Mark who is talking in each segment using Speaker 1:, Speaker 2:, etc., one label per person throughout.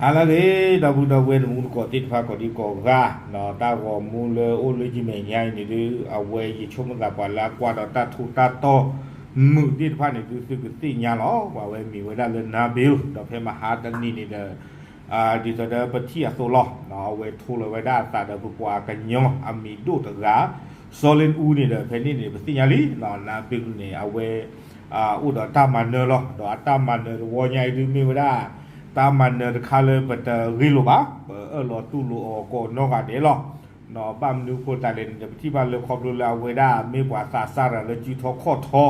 Speaker 1: ala le da bu da we mu ko ti pha ko di ko ga no ta ko mu le o le ji me nyai ni de a we yi chom ga pa la kwa da ta thu ta to mu ti pha ni tu su ti nya lo wa we mi we da le na bil da phe ma ha da ni ni de di to da pa ti a so lo no we thu le we da ta da bu kwa ka nyo a mi do ta ga solen u ni de phe ni ni pa ti nya li no na bil ni a we u da ta ma ne lo da ta ma ne wo nyai du mi we daตามันเนคาเลปตะริโลบะลอตุโลโกนอกาเดลอนอบามนูโคตาเลนที่บ้านเลคอบโลลาเวดาเมปวาซาซาระเลจิทอคอทอ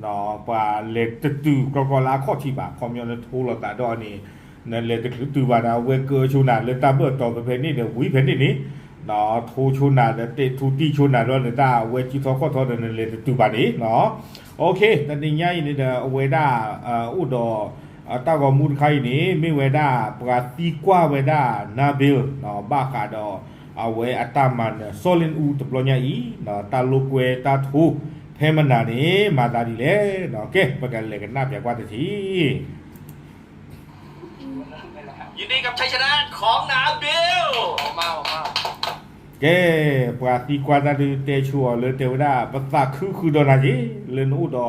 Speaker 1: นอปาเลตตุกกลาคอที่บาคอมยอนโทลตาดอนี่นั่นเลตตุบาดาเวเกอชูนาเลตาเบตอเพนี่เดวิเพนี่นี่นอโทชูนาเลเตทูตีชูนาดอเลตาเวจิทอคอทอเดนเลตตุบานี่เนาะโอเคตอนนี้ใหญ่นี่เดเวดาอุดอตากมูลไข่นี่ไม่เวดาปราตีกว่าเวดานาเบลเนาะบ้าคาดอเอาไว้อัตมันโซลินอูตปลญาอีเนาะตาลูกเวตาทูเพมันนานี่มาตาดีเลยเนาะโอเคประกันเลยกันนับอย่างว่าที
Speaker 2: ยินดีกับชัยชนะของนาเบล
Speaker 3: ออกมา
Speaker 1: แกปราตีกว่าตาดีเตชัวเลยเทวดาภาษาคือโดนาจีเลยนูดอ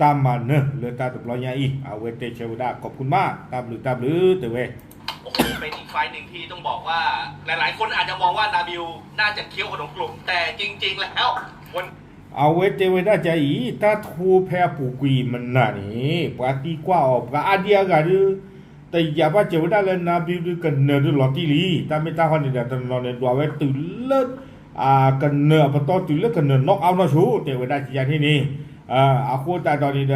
Speaker 1: ตามมันเนอะเลยตาตปลญาอีเอาไว้เตชัวดาขอบคุณมากตามหรือเตเว
Speaker 2: โอ้โหเป็นอีกไฟหนึ่งที่ต้องบอกว่าหลายๆคนอาจจะมองว่านาบิลน่าจะเคี้ยวขนมกลุ่มแต่จริงๆแล้ววัน
Speaker 1: เอาไว้เตเวดาใจอีตาทูแพรปูกีมันน่ะนี่ปาตีกว่าออกอาเดียกันดูแต่อย่าว่าเจวดาเลยนาบิวดูกันเนอดูหลอตีลีตาไม่ตาคนเดียวตอนนอนเนี่ยดูไว้ตื่นเลิศกันเนอพอตอนตื่นเลิศกันเนอนอกเอาหน้าชูเตเวดาจีอย่างที่นี่อาโคตาตอนนี้เด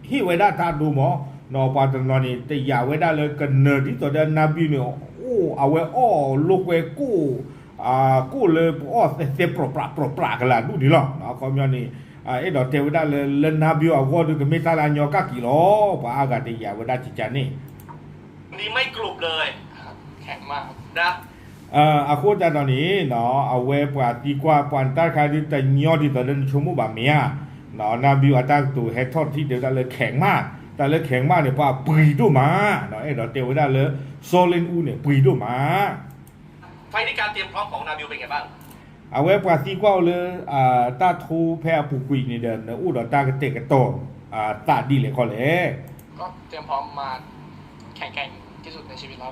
Speaker 1: ฮิเวดาตาดูหมอนอปาตอนนี้แต่อย่าเวดาเลยกันเนอที่ตัวเดินนาบิวเนี่ยโอ้เอาไว้อ้อลูกเวกู้เลยอ้อเซปรปรากันละดูดีหรอนะคอมยอนนี่ไอ้ดอกเทวดาเลยเล่นนาบิวเอาว่าดูกันไม่ตาลานยอกากิโลปะอากาศที่อย่าเวดาจิจานี่
Speaker 2: นี่ไม่กรุบเลย
Speaker 3: แข็งมาก
Speaker 2: นะ
Speaker 1: อาโคตาตอนนี้เนาะเอาไว้ปาตีกว่าปานตาคาดิแต่ยอดที่ตัวเดินชั่วโมงแบบเนี้ยเนาะนาบิวอาตาตัวเฮดทอดที่เดียวกันเลยแข็งมากแต่เลยแข็งมากเนี่ยป้าปุยดูมาเนาะไอ้ดอกเทวดาเลยโซเลนอูเนี่ยปุยดูมา
Speaker 2: ไฟในการเตรียมพร้อมของนาบิลเป็นไงบ้าง
Speaker 1: เอาไว้ปาตีกว่าเลยตาทูแพรปูกุยนี่เดินนะอู้ดอกตากระเตกระโตตาดีเลยเขาเลย
Speaker 3: ก็เตรียมพร้อมมาแข่งที่สุดในชีวิตเรา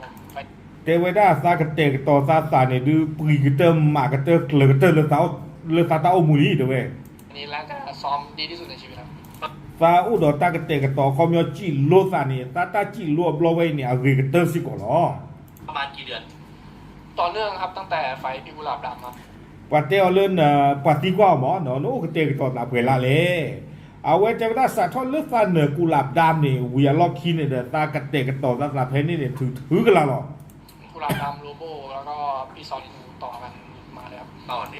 Speaker 1: เทวดาซากระเตกระโตซาเนี่ยดูปุยกระเติมมากระเติมเลยกระเติมเลยเสาตาเอามูลีเด้อเว้ย
Speaker 3: อันนี้แล้วจะซ้อมดีที่สุดในชีวิตครับ
Speaker 1: ซาอู้ดอกตากระเตกระโตเขามีจีโลซานี่ตาจีโลบลอไว้เนี่ยเอาเวกระเติมสิก่อนหรอ
Speaker 2: ประมาณกี่เดือน
Speaker 3: ต่อเนื่องครับตั้งแต่ไฟพี่กุหลาบดำครับ
Speaker 1: ปาเตอเล่นปาตีกว่าหมอเนาะโน้กระเตกระโตตาเวลาเลยเอาไว้เทวดาสัตว์ทอดเลือดฟันเหนือกุหลาบดำนี่เวียล็อกคีเนี่ยตากระเตกระโตตาเพนนี่เนี่ยถือกันละหรอ
Speaker 3: กุหลาบดำโลโบแล้วก็พี่ซอลินูต่อกันมาเลยครับ
Speaker 2: ตอนนี้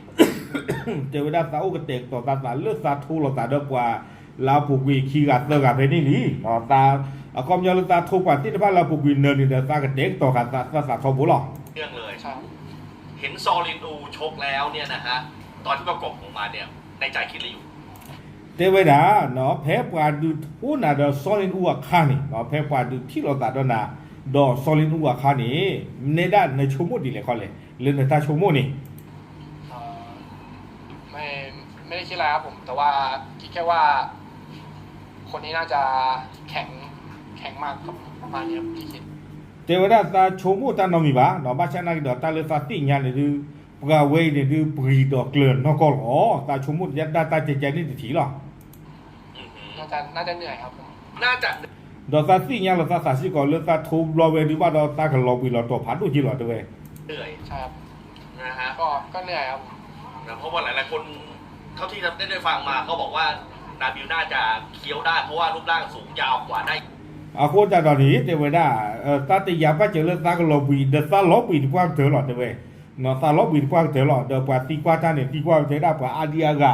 Speaker 1: เทวดาสาวกระเตกต่อตาเลือดสาทูเราตาเด้อกว่าลาปุกวีคีกัดเตอร์กับเพนี่นี่ต่อตาคอมยอลตาทูกว่าที่ที่บ้านลาปุกวีเนินนี่เดตากระเตกต่อกันสาทอบุหรอ
Speaker 2: เรื่องเลยเห็นซอลินูชกแล้วเนี่ยนะฮะตอนที่ประกบออกมาเนี่ยในใจคิดอะไรอยู่
Speaker 1: เทวดาเนาะแพ้ปาดูผู้น่ะดอซอลินูคานี่เนาะแพ้ปาดูที่เราตาดอนาดอซอลินูคานี่ในด้านในชั่วโมงดีเลยเขาเลยเรื่องในตาชั่วโมงนี่
Speaker 3: ไม่ได้คิดอะไรครับผมแต่ว่าคิดแค่ว่าคนนี้น่าจะแข็งมากครับประมาณนี้ครับที่คิด
Speaker 1: เทวดาตาโชมูตานอมีบาเนาะบาชนะกิดอตาเลฟาติญาเนี่ยดูปกาเวเนี่ยดูปรีดอกเกลือนนอกก็อ๋อตาโชมูยัดตาเจเจนี่ถีหรอ
Speaker 3: น่าจะเหนื่อยครับ
Speaker 2: น่าจะ
Speaker 1: ดอกตาติญาลตาสาสิก่อนเลตาทูรอเวดีว่าดอตากะลอบีลอตัวพัดดูจิหรอตัวเว
Speaker 2: เหนื่อย
Speaker 3: ใช่ครับ
Speaker 2: นะฮะ
Speaker 3: ก็เหนื่อยครับ
Speaker 2: เพราะว่าหลายๆคนเท่าที่ได้ฟังมาเขาบอกว่านาบิลน่าจะเคี้ยวได้เพราะว่ารูปร่างสูงยาวกว่าได้
Speaker 1: อาโคตาตอนนี้เทวดาตาติยาปะเจริญตากะลอบีเดตาลอบีดีกว่าเถอหรอตัวเวเนาะตาลอบีดีกว่าเถอหรอเดปาติกว่าตาเนี่ยติกว่าเถอได้ปะอาเดียกะ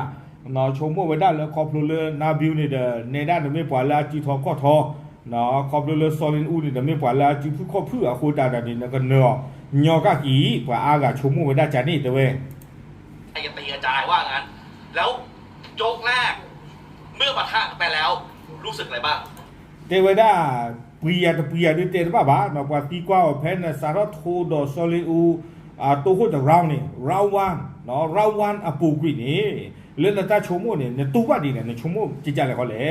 Speaker 1: เนาะชมโมเวดาแล้วคอพลูเลนาบิลนี่เดในด้านไม่ปล่อยละจีทอก็ทอเนาะคอพลูเลซอลินอูนี่เดไม่ปล่อยละจีผู้ข้อพื้อาโคตาตอนนี้ก็เนาะยอกะกีปะอากะชมโมเวดาจานี่ตัวเว
Speaker 2: ไอ้ตีกระจายว่างั้นแล้วโจกแรกเมื่อปะทะไปแล้วรู้สึกอะไรบ้าง
Speaker 1: เทวดาป pria de pria de te ba no pa ti kwa phen sa ro tho do soli u to ho the round ni round 1 no round 1 apu gwi ni le na ta chomo ni ne tu ba di ne chomo ji ja le ko le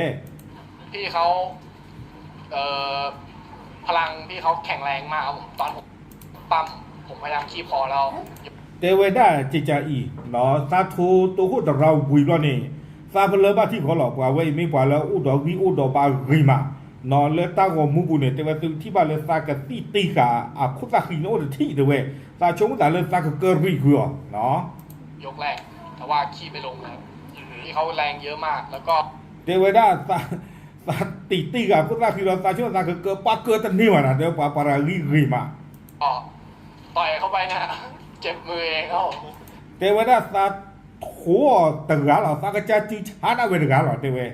Speaker 3: พี่เขาพลังพี่เขาแข็งแรงมากครับผมตอนผมปั้มผมพยายามขี้พอแล้ว
Speaker 1: te we da ji ja i no sa tho to ho the round gwi lo ni sa le ba ti ko lo pa we mi pa lo u do wi u do ba ri ma no le ta ko mu bu ne te we tu ti ba le sa ka ti ka a khu sa khi no de ti de we sa chomo da le sa ka ke ri gwi no
Speaker 3: ยกแรกแต่ว่าขี้ไม่ลงนะครับพี่เขาแรงเยอะมากแล้วก็
Speaker 1: te we da sa ti ka khu sa khi lo sa chomo sa ke pa ke ta ni ma na de pa para ri ma
Speaker 3: ต่อยเข้าไปนะเจ็บมือเองเขา
Speaker 1: te we da sa tho ta ga lo sa ka cha chi cha na we de ga lo te we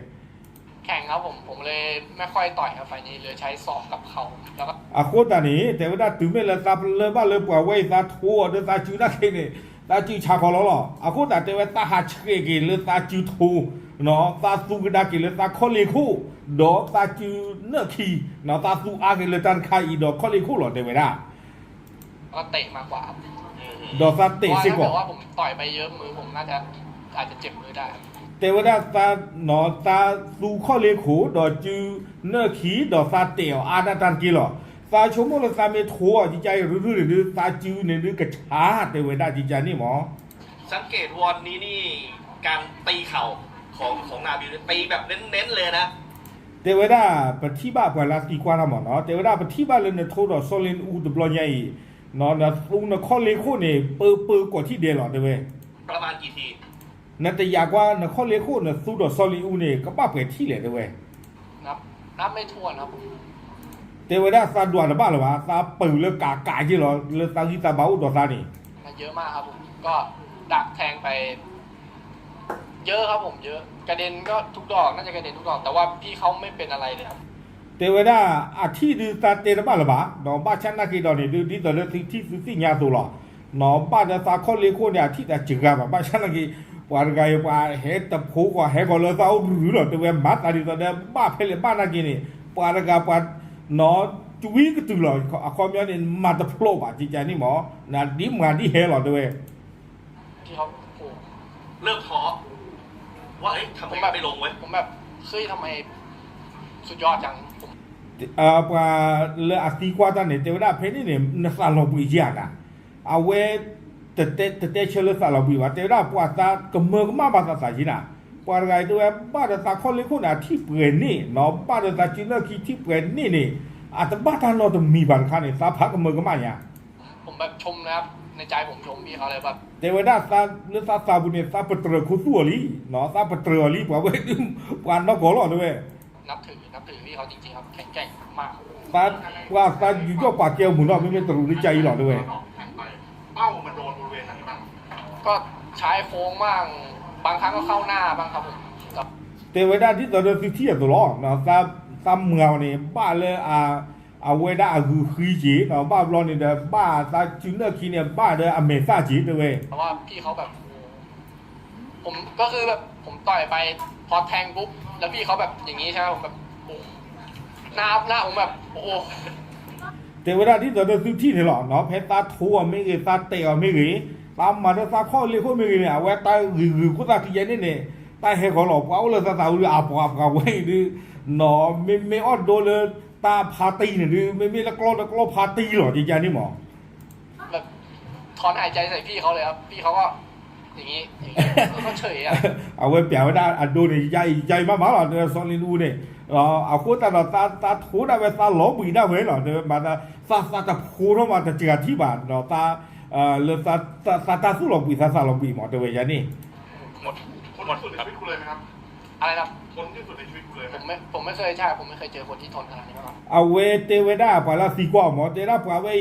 Speaker 3: แข่งครับผมเลยไม่ค่อยต่อยครับไฟนี้เลยใช้ศอกกับเข่าแล้วก็
Speaker 1: a ko ta ni te we da tu me le sa le ba le pa we sa tho de sa chu na ke ni sa chu cha ko lo a ko ta te we ta ha che ke le sa chu tho no sa su ga da ke le sa kho le khu do sa chu na khi no sa su a ke le tan khai do kho le khu lo te we da
Speaker 3: ก็เตะมากกว่าครับ
Speaker 1: do sa
Speaker 3: เพ
Speaker 1: te
Speaker 3: ราะว่า
Speaker 1: se
Speaker 3: ถ้า
Speaker 1: ko
Speaker 3: เกิดว่าผมต่อยไปเยอะมือผมน่าจะอาจจะเจ็บมือได้ครับ
Speaker 1: te we da sa no sa su kho le khu do chu na khi do sa te a da tan ki lo sa chu mo le sa me tho ji jai ru ru ni sa chu ni ni ka cha te we da ji ja ni mo
Speaker 2: สังเกตวอนนี้นี่การตีเข่าของนาบิลเนี่ยตีแบบเน้นๆเลยนะ
Speaker 1: te we da pa thi ba pa la ti kwa na mo no te we da pa thi ba le ne tho do solin u de blo nyai no na su na kho le khu ni pe ko thi de lo te we
Speaker 2: ประมาณกี่ที
Speaker 1: na te ya kwa na kho le khu na su do solin u ni ka pa pe thi le te we
Speaker 3: นับไม่ถ้วนครับผม
Speaker 1: te we da sa dwa na ba lo ba sa pe le ka ji lo le sa gi sa ba u do sa ni
Speaker 3: มันเยอะมากครับผมก็ดักแทงไป เยอะครับผมเยอะกระเด็นก็ทุกดอกน่าจะกระเด็นทุกดอกแต่ว่าพี่เขาไม่เป็นอะไรเลยครับ
Speaker 1: te we da a thi du sa te na ba lo ba no ba chan na ki do ni di do le thi si nya so lo no ba da sa kho le khu ni a thi da ji ga ba chan na ki pa ga yo pa he ta pho ko he ko le sa u ru lo te we ma ta di so de ba phe le ba na ki ni pa ga pa no chu wi ki tu lo a kho myo ni ma ta flow ba ji ja ni mo na di ma di he lo te we
Speaker 3: ที่เขาโอ้
Speaker 2: เริ่มท้อว่าเอ้ยทำไมไม่ลงเว้ย
Speaker 3: ผมแบบเฮ้ยทำไมสุดยอดจังผม
Speaker 1: pa le a ti kwa ta ni te we da phe ni na sa lo bu ji na a we te che le sa lo bu ba te we da pa sa ka mo ka ma ba sa ji na pa ga te we ba da sa kho le khu na thi pwe ni no ba da sa chi na ki thi pwe ni ni a ta ba ta lo to mi ban kha ni sa pha ka mo ka ma ya
Speaker 3: ผมแบบชมนะครับในใจผมชมพี่เขาเลยแบบ
Speaker 1: te we da sa bu ni sa pa tre khu su li no sa pa tre li pa we pa no ko lo te we
Speaker 3: นับถือพี่เขาจริงๆครับแข็งแกร่งมาก
Speaker 1: sa yu jo pa ke mu no me me tru ni chai lo te we
Speaker 2: เป้ามันโดนบริเวณไหนบ้าง
Speaker 3: ก็ใช้โค้งบ้างบางครั้งก็เข้าหน้าบ้างครับผมกับ
Speaker 1: te we da di to de ti to lo no sa mwao ni ba le a we da a hu khi ji no ba lo ni de ba sa chu na ki ni ba de a me sa ji te we
Speaker 3: เพราะว่าพี่เขาแบบผมก็คือแบบผมต่อยไปพอแทงปุ๊บแล้วพี่เขาแบบอย่างนี้ใช่ไหมผมแบบโอ้หน้าผมแบบโอ้
Speaker 1: te we da di to de ti ni lo no phe ta tho me ge sa te me ge ta ma de sa kho le kho me ge ni a we ta ru ku ta ti ye ni ni ta he ko lo pa le sa u a pa we ni no me o do le ta pa ti ni me la klo pa ti lo ji ja ni mo
Speaker 3: แบบถอนหายใจใส่พี่เขาเลยครับพี่เขาก็อย่างนี้เขาเฉยอ่ะ
Speaker 1: a we pya we da a do ni ja ma lo de so li lu ni a ko ta ta tho da we sa lo bu da we lo de ma da sa ta pho ro ma ta ja thi ba no ta le ta su lo bu sa lo bu mo de we ja ni
Speaker 2: หมดสุดในชีวิตคุณเลยไหมครับ
Speaker 3: อะไรนะ
Speaker 2: ทนที่สุดในชีวิตคุณเลยไหม
Speaker 3: ผมไม่เคยใช่ผมไม่เคยเจอคนที่ทนขนาดนี้มาก่อน
Speaker 1: a we te we da pa la si kwa mo te da pa we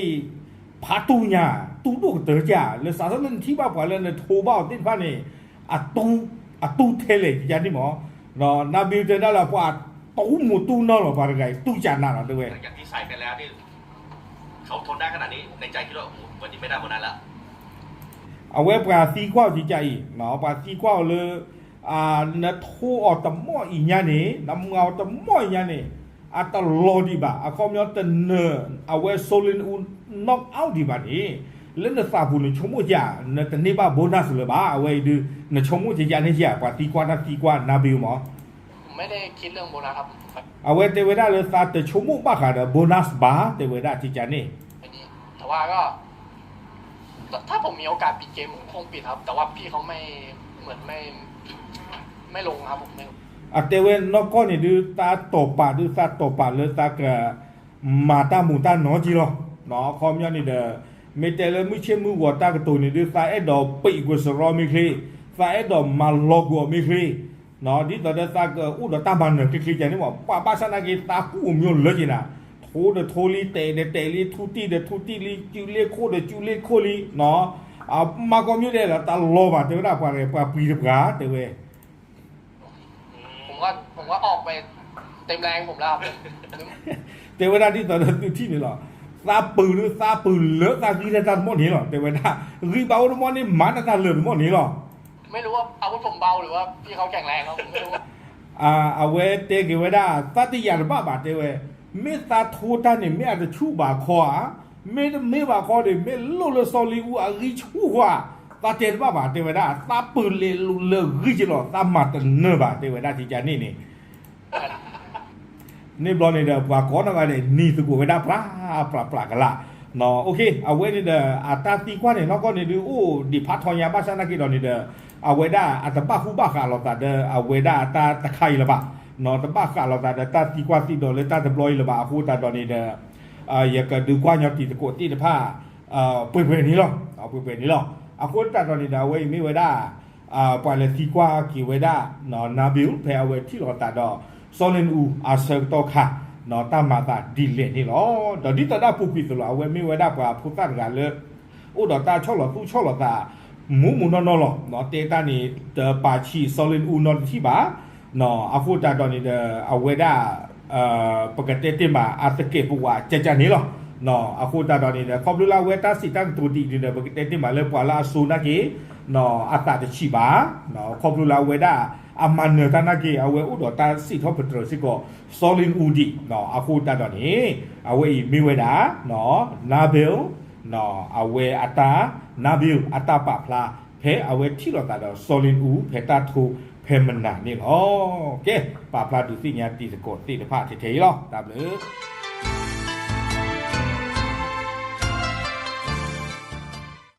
Speaker 1: pha tu nya tu do de ja le sa sa nen thi ba pa le ne tho ba tin pa ni a tu the le ja ni mo no na bi te da la pa tu mu tu no lo pa ga tu ja na lo de we
Speaker 2: หลังจากที่ใส่ไปแล้วนี่เขาทนได้ขนาดนี้ในใจคิดว่าโอ้โหวันนี้ไม่ได้วันนั้นละ
Speaker 1: a we pa si kwa ji ja yi no pa si kwa le na tho o ta mo i nya ni na ngao ta mo i nya ni อาตลอดีบ่าอาคอมยอตเนเอาไว้โซลินอูน็อกเอาดีบ่านี่เล่นซาบุนชมุจาเนตนี่บ่าโบนัสเลยบ่าเอาไว้ดูเนชมุจาเนี่ยจ้ากว่าตีกว่านาบิวหมอ
Speaker 3: ผมไม่ได้คิดเรื่องโบนัสครับ
Speaker 1: เอาไว้เตเวดาเลยซาแต่ชมุบ่าค่ะโบนัสบ่าเตเวดาที่จานี่
Speaker 3: อันนี้แต่ว่าก็ ถ้าผมมีโอกาสปิดเกมผมคงปิดครับ แต่ว่าพี่เขาไม่เหมือนไม่ลงครับผมไม่
Speaker 1: อาเตเวนอกก็นี่ดูตาตบปาดูซาตบปาเลยตากะมาตามูตาหนอจีรอหนอคอมยอนี่เดเมเตเลมิเชมือวอตากะตูนี่ดูซาเอดอปิกวสรอมิคลีซาเอดอมาลอกวมิคลีหนอดิตอเดซากะอุดตามันคลีจานี่ว่าปาซานากิตากูมยอนเลยจินะโทเดโทลีเตเดเตลีทูตีเดทูตีลีจูเลโคเดจูเลโคลีหนอมาคอมยอเดละตาโลบาเตวดาปาเรปาปีกาเตเว
Speaker 3: ผมว่าออกไปเต็มแรงผมแล้วครับ
Speaker 1: แต่เวลาที่ตอนนั้นที่นี่หรอซาปืนเลอะซากีได้ตันหมดนี้หรอแต่เวลารีบาวหมดนี่มันตันเลอะหมดนี้หรอ
Speaker 3: ไม่รู้ว่าอาวุธผมเบาหรือว่าพี่เขาแข็งแรงครับผมไม่รู้
Speaker 1: เอาไว้เตะกี่เวลาตัดที่ยาบ้าบาเตเวไม่ตาทูตันนี่ไม่อาจจะชูบาคอไม่บาคอเลยไม่ลุลซอลิอูอาริชูว่าตาเตนบ้าบาเตเวดาตาปืนเลยลุลริจิหรอตามาตันเนบาเตเวดาที่จานี่นี่บอลนี่เดอว่าก่อนอะไรนี่สกูเวดาปลากันละเนาะโอเคเอาไว้นี่เดออาตาตีกว่านี่เนาะก็นี่ดูโอ้ดิพัททอยาบาชนะกิดอนี่เดอเอาไว้ได้อาตาบ้าคูบ้าขาเราตาเดอเอาไว้ได้ตาตะไคร้ละบะเนาะตาบ้าขาเราตาเดอตาตีกว่าตีดอเลยตาตะบลอยละบะคูตาดอนี่เดออยากดูกว่าญาติตะโกตีตะผ้าเปื่อยๆนี่หรอเอาเปื่อยๆนี่หรออาคูตาดอนี่เดอไว้มีไว้ได้ปล่อยเลยตีกว่ากี่ไว้ได้เนาะนาบิลแพเอาไว้ที่เราตาดอโซลินอูอาเซโตค่ะเนาะตามมาตาดีเลนี่หรอดอดิตาดาผู้พิสลเอาไว้ไม่ไว้ได้กว่าผู้ตั้งกันเลยโอ้ดอตาชอบหรอตู้ชอบหรอตาหมูนอนหรอเนาะเตตานี่เดปาชีโซลินอูนอนที่บ้าเนาะอาฟูตาดอนี่เดเอาไว้ได้ปกติเต็มมาอาสเกปัวเจนี่หรอเนาะอาฟูตาดอนี่เดคอมดูลาเวตาสิตั้งตัวดีเดปกติเต็มมาเลยปวาลาซูนากีเนาะอาตาเดชิบาเนาะคอมดูลาเวด้าอามันเนตานาเกเอาไว้อุดตาสิทอปเตอร์สิก็โซลินอูดีเนาะอาคูตาดอนี่เอาไว้มีเวดาเนาะนาเบลเนาะเอาไว้อัตานาบิลอัตาปะพลาเพเอาไว้ที่เราตาดอโซลินอูเพตาทูเพมันนานี่โอเคปะพลาดูสิญาติสะกดติพาเทๆหรอตามเลย